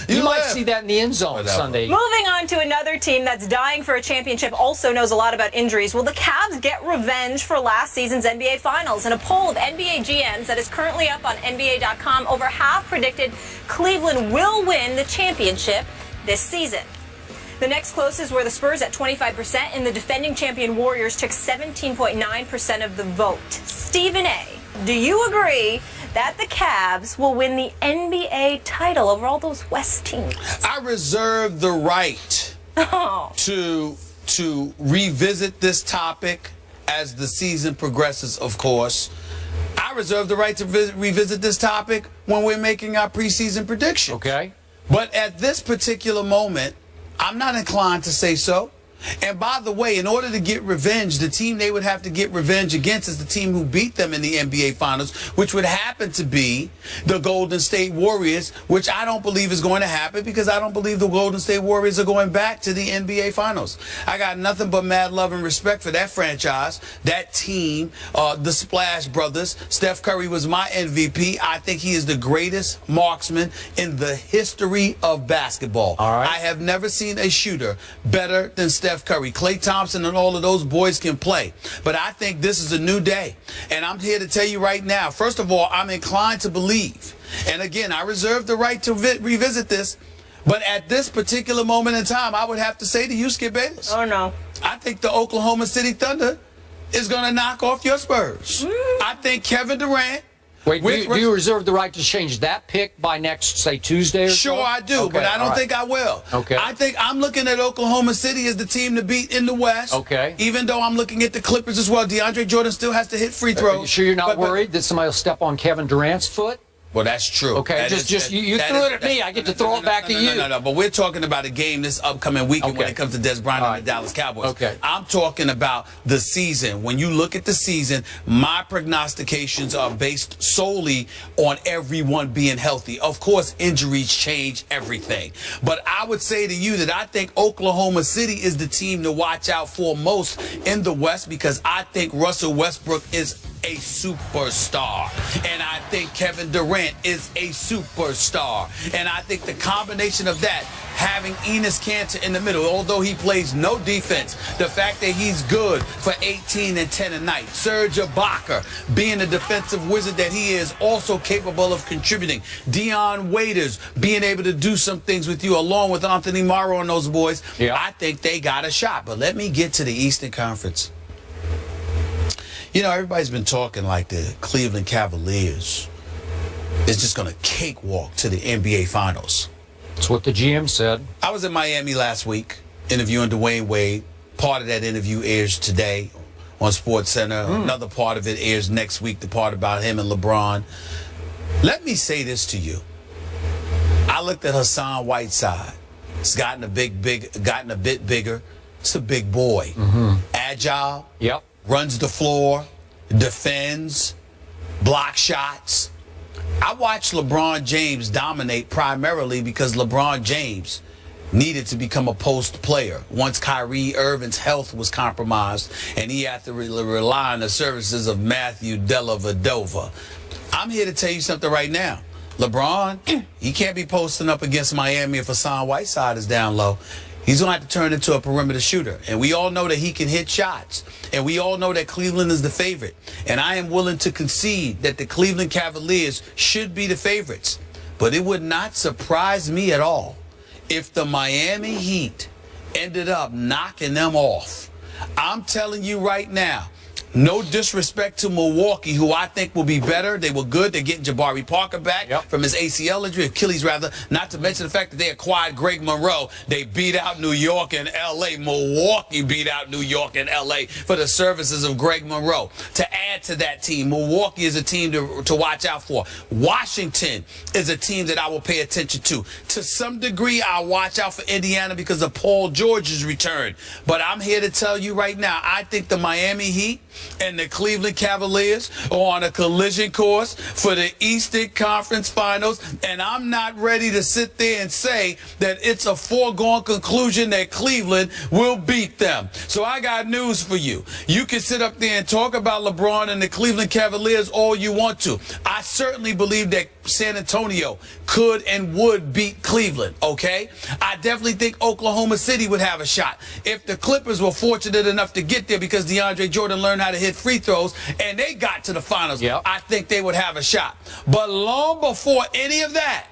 You might see that in the end zone Sunday. Moving on to another team that's dying for a championship, also knows a lot about injuries. Will the Cavs get revenge for last season's NBA Finals? In a poll of NBA GMs that is currently up on NBA.com, over half predicted Cleveland will win the championship this season. The next closest were the Spurs at 25%, and the defending champion Warriors took 17.9% of the vote. Stephen A., do you agree that the Cavs will win the NBA title over all those West teams? I reserve the right to revisit this topic as the season progresses, of course. I reserve the right to revisit this topic when we're making our preseason predictions. Okay. But at this particular moment, I'm not inclined to say so. And by the way, in order to get revenge, the team they would have to get revenge against is the team who beat them in the NBA Finals, which would happen to be the Golden State Warriors, which I don't believe is going to happen because I don't believe the Golden State Warriors are going back to the NBA Finals. I got nothing but mad love and respect for that franchise, that team, the Splash Brothers. Steph Curry was my MVP. I think he is the greatest marksman in the history of basketball. All right. I have never seen a shooter better than Steph Curry. Klay Thompson and all of those boys can play. But I think this is a new day. And I'm here to tell you right now, first of all, I'm inclined to believe, and again, I reserve the right to revisit this, but at this particular moment in time, I would have to say to you, Skip Bayless. Oh, no. I think the Oklahoma City Thunder is going to knock off your Spurs. I think Kevin Durant. Wait, do you reserve the right to change that pick by next, say, Tuesday or so? Sure, I do, okay, but I don't think I will. Okay. I think I'm looking at Oklahoma City as the team to beat in the West. Okay. Even though I'm looking at the Clippers as well. DeAndre Jordan still has to hit free throws. Are you sure you're not worried that somebody will step on Kevin Durant's foot? Well, that's true. Okay, you threw it at me. I get to throw it back at you. No, but we're talking about a game this upcoming weekend when it comes to Des Bryant and the Dallas Cowboys. Okay. I'm talking about the season. When you look at the season, my prognostications are based solely on everyone being healthy. Of course, injuries change everything. But I would say to you that I think Oklahoma City is the team to watch out for most in the West because I think Russell Westbrook is a superstar. And I think Kevin Durant is a superstar. And I think the combination of that, having Enes Kanter in the middle, although he plays no defense, the fact that he's good for 18 and 10 a night. Serge Ibaka, being the defensive wizard that he is, also capable of contributing. Dion Waiters, being able to do some things with you, along with Anthony Morrow and those boys. Yeah. I think they got a shot. But let me get to the Eastern Conference. You know, everybody's been talking like the Cleveland Cavaliers is just going to cakewalk to the NBA Finals. That's what the GM said. I was in Miami last week interviewing Dwayne Wade. Part of that interview airs today on SportsCenter. Another part of it airs next week, the part about him and LeBron. Let me say this to you. I looked at Hassan Whiteside. He's gotten a bit bigger. It's a big boy. Agile. Yep. Runs the floor, defends, block shots. I watched LeBron James dominate primarily because LeBron James needed to become a post player once Kyrie Irving's health was compromised and he had to rely on the services of Matthew Dellavedova. I'm here to tell you something right now. LeBron, he can't be posting up against Miami if Hassan Whiteside is down low. He's going to have to turn into a perimeter shooter. And we all know that he can hit shots. And we all know that Cleveland is the favorite. And I am willing to concede that the Cleveland Cavaliers should be the favorites. But it would not surprise me at all if the Miami Heat ended up knocking them off. I'm telling you right now, no disrespect to Milwaukee, who I think will be better. They were good. They're getting Jabari Parker back from his ACL injury, Achilles rather, not to mention the fact that they acquired Greg Monroe. They beat out New York and L.A. Milwaukee beat out New York and L.A. for the services of Greg Monroe. To add to that team, Milwaukee is a team to watch out for. Washington is a team that I will pay attention to. To some degree, I'll watch out for Indiana because of Paul George's return. But I'm here to tell you right now, I think the Miami Heat and the Cleveland Cavaliers are on a collision course for the Eastern Conference Finals, and I'm not ready to sit there and say that it's a foregone conclusion that Cleveland will beat them. So I got news for you. You can sit up there and talk about LeBron and the Cleveland Cavaliers all you want to. I certainly believe that San Antonio could and would beat Cleveland, okay? I definitely think Oklahoma City would have a shot. If the Clippers were fortunate enough to get there because DeAndre Jordan learned how to hit free throws and they got to the finals, I think they would have a shot. But long before any of that,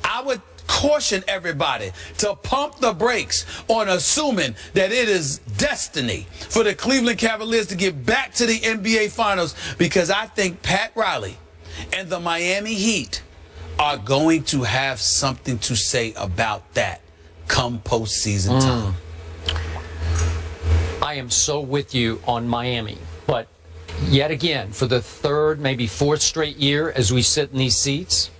I would caution everybody to pump the brakes on assuming that it is destiny for the Cleveland Cavaliers to get back to the NBA Finals, because I think Pat Riley and the Miami Heat are going to have something to say about that come postseason time. I am so with you on Miami, but yet again, for the third, maybe fourth straight year as we sit in these seats,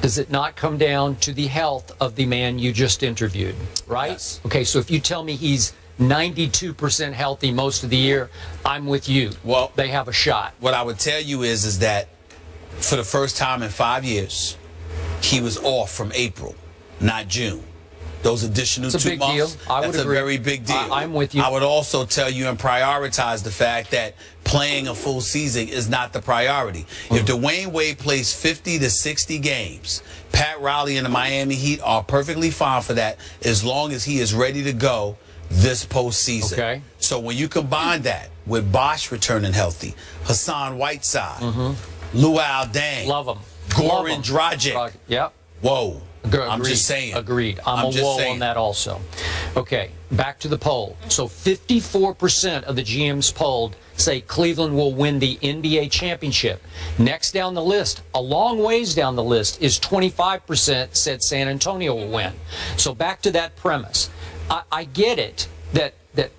does it not come down to the health of the man you just interviewed, right? Yes. Okay, so if you tell me he's 92% healthy most of the year, I'm with you. Well, they have a shot. What I would tell you is that for the first time in 5 years, he was off from April, not June. Those additional 2 months, that's a very big deal. I'm with you. I would also tell you and prioritize the fact that playing a full season is not the priority. If Dwayne Wade plays 50 to 60 games, Pat Riley and the Miami Heat are perfectly fine for that as long as he is ready to go this postseason. Okay. So when you combine that with Bosh returning healthy, Hassan Whiteside, Luol Deng, Love him. Goran Dragic. Yep. Whoa. Agreed. I'm just saying. Agreed. I'm a whoa on that also. Okay, back to the poll. So 54% of the GMs polled say Cleveland will win the NBA championship. Next down the list, a long ways down the list, is 25% said San Antonio will win. So back to that premise. I get it that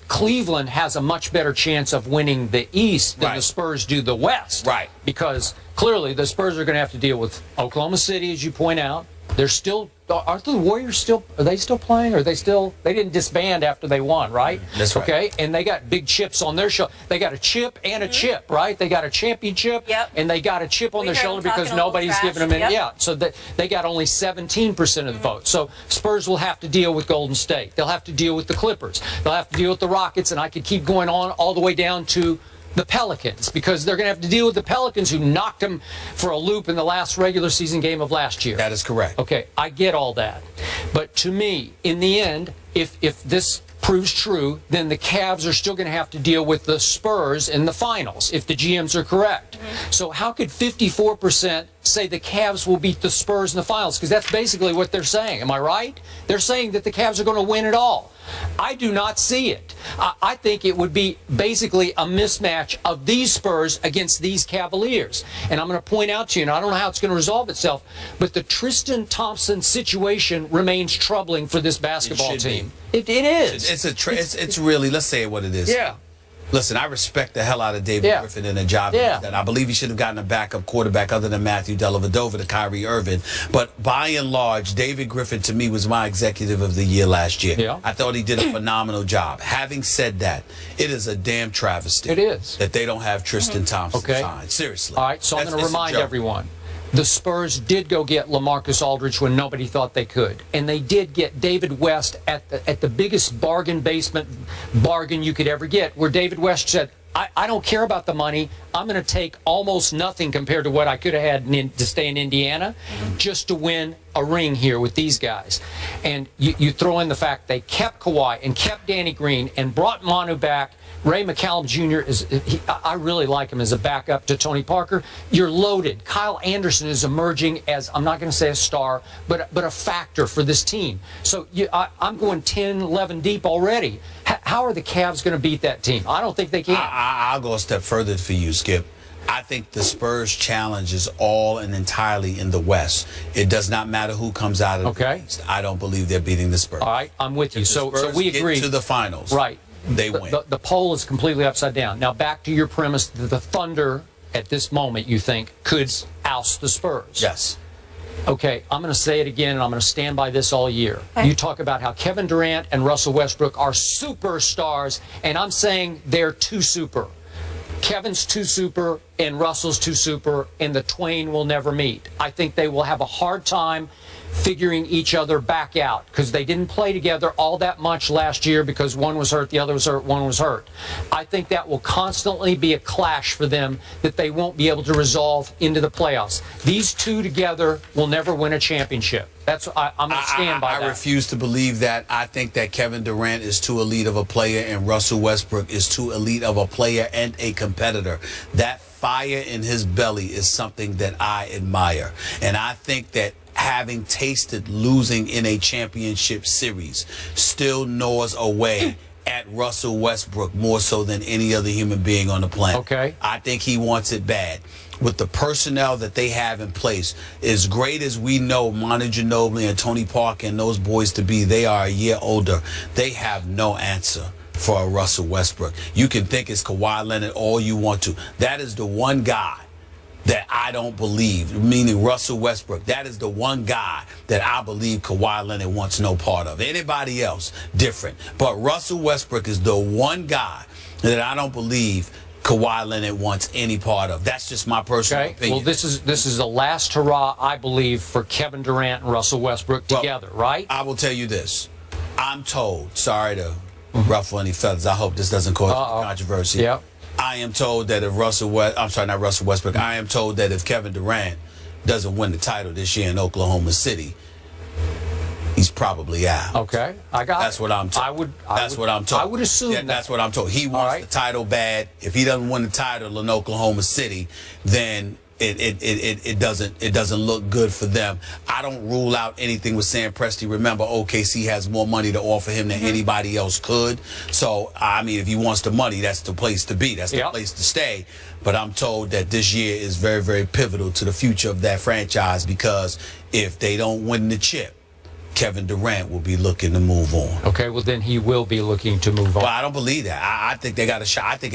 Cleveland has a much better chance of winning the East than the Spurs do the West. Right. Because clearly the Spurs are going to have to deal with Oklahoma City, as you point out. They're still, aren't the Warriors still, are they still playing? Or are they still, they didn't disband after they won, right? That's right. Okay, and they got big chips on their shoulder. They got a chip and a chip, right? They got a championship and they got a chip on their shoulder because nobody's giving them any. Yeah, so they got only 17% of the vote. So Spurs will have to deal with Golden State. They'll have to deal with the Clippers. They'll have to deal with the Rockets, and I could keep going on all the way down to the Pelicans, because they're going to have to deal with the Pelicans, who knocked them for a loop in the last regular season game of last year. That is correct. Okay, I get all that. But to me, in the end, if this proves true, then the Cavs are still going to have to deal with the Spurs in the finals, if the GMs are correct. So how could 54% say the Cavs will beat the Spurs in the finals? Because that's basically what they're saying. Am I right? They're saying that the Cavs are going to win it all. I do not see it. I think it would be basically a mismatch of these Spurs against these Cavaliers. And I'm going to point out to you, and I don't know how it's going to resolve itself, but the Tristan Thompson situation remains troubling for this basketball team. It is. It's really, let's say what it is. Yeah. Listen, I respect the hell out of David Griffin and the job that I believe he should have gotten a backup quarterback other than Matthew Dellavedova to Kyrie Irving. But by and large, David Griffin to me was my executive of the year last year. Yeah. I thought he did a phenomenal job. Having said that, it is a damn travesty. It is. That they don't have Tristan Thompson signed. Seriously. All right, so I'm going to remind everyone. The Spurs did go get LaMarcus Aldridge when nobody thought they could. And they did get David West at the biggest basement bargain you could ever get, where David West said, I don't care about the money. I'm going to take almost nothing compared to what I could have had to stay in Indiana just to win a ring here with these guys. And you throw in the fact they kept Kawhi and kept Danny Green and brought Manu back. Ray McCallum Jr. I really like him as a backup to Tony Parker. You're loaded. Kyle Anderson is emerging as, I'm not going to say a star, but a factor for this team. So I'm going 10, 11 deep already. How are the Cavs going to beat that team? I don't think they can. I'll go a step further for you, Skip. I think the Spurs' challenge is all and entirely in the West. It does not matter who comes out of the East. I don't believe they're beating the Spurs. All right, I'm with you. So we agree. Get to the finals. Right. They win. The poll is completely upside down. Now, back to your premise that the Thunder, at this moment, you think, could oust the Spurs. Yes. Okay, I'm going to say it again, and I'm going to stand by this all year. You talk about how Kevin Durant and Russell Westbrook are superstars, and I'm saying they're too super. Kevin's too super, and Russell's too super, and the twain will never meet. I think they will have a hard time figuring each other back out, because they didn't play together all that much last year because one was hurt, the other was hurt, one was hurt. I think that will constantly be a clash for them that they won't be able to resolve into the playoffs. These two together will never win a championship. That's I'm going to stand by that. I refuse to believe that. I think that Kevin Durant is too elite of a player and Russell Westbrook is too elite of a player and a competitor. That fire in his belly is something that I admire. And I think that having tasted losing in a championship series still gnaws away at Russell Westbrook more so than any other human being on the planet. Okay. I think he wants it bad. With the personnel that they have in place, as great as we know Manu Ginobili and Tony Parker and those boys to be, they are a year older. They have no answer for a Russell Westbrook. You can think it's Kawhi Leonard all you want to. That is the one guy that I don't believe, meaning Russell Westbrook. That is the one guy that I believe Kawhi Leonard wants no part of. Anybody else, different. But Russell Westbrook is the one guy that I don't believe Kawhi Leonard wants any part of. That's just my personal opinion. Well, this is the last hurrah, I believe, for Kevin Durant and Russell Westbrook together, right? I will tell you this. I'm told, sorry to ruffle any feathers, I hope this doesn't cause controversy. Yep. I am told that if not Russell Westbrook, I am told that if Kevin Durant doesn't win the title this year in Oklahoma City, he's probably out. Okay, I got That's what I'm told. That's what I'm told. I would assume that. That's what I'm told. He wants the title bad. If he doesn't win the title in Oklahoma City, then it doesn't look good for them. I don't rule out anything with Sam Presti. Remember, OKC has more money to offer him than anybody else could. So, I mean, if he wants the money, that's the place to be. That's the place to stay. But I'm told that this year is very, very pivotal to the future of that franchise, because if they don't win the chip, Kevin Durant will be looking to move on. Okay, well then he will be looking to move on. Well, I don't believe that. I think they got a shot. I think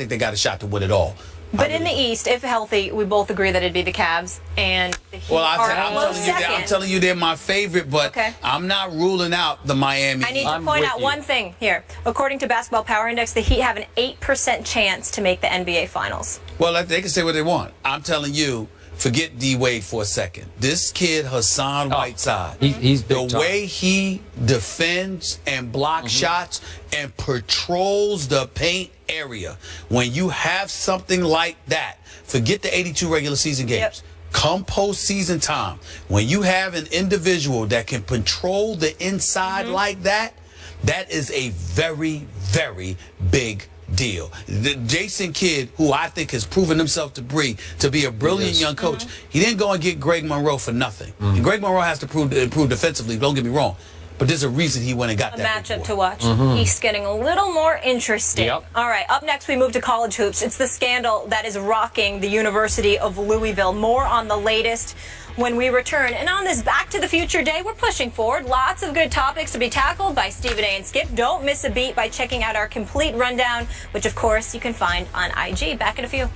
they got a shot to win it all. But in the East, if healthy, we both agree that it'd be the Cavs and the Heat I'm telling you they're my favorite, but I'm not ruling out the Miami. I need to point out one thing here. According to Basketball Power Index, the Heat have an 8% chance to make the NBA Finals. Well, they can say what they want. I'm telling you, forget D-Wade for a second. This kid, Hassan Whiteside, he's big the way he defends and blocks shots and patrols the paint area. When you have something like that, forget the 82 regular season games. Come postseason time, when you have an individual that can patrol the inside like that, that is a very, very big deal. The Jason Kidd, who I think has proven himself to be a brilliant young coach, he didn't go and get Greg Monroe for nothing. And Greg Monroe has to improve defensively, don't get me wrong. But there's a reason he went and got that matchup to watch. East getting a little more interesting. All right, up next we move to college hoops. It's the scandal that is rocking the University of Louisville. More on the latest when we return. And on this Back to the Future Day, we're pushing forward. Lots of good topics to be tackled by Stephen A. and Skip. Don't miss a beat by checking out our complete rundown, which of course you can find on IG. Back in a few.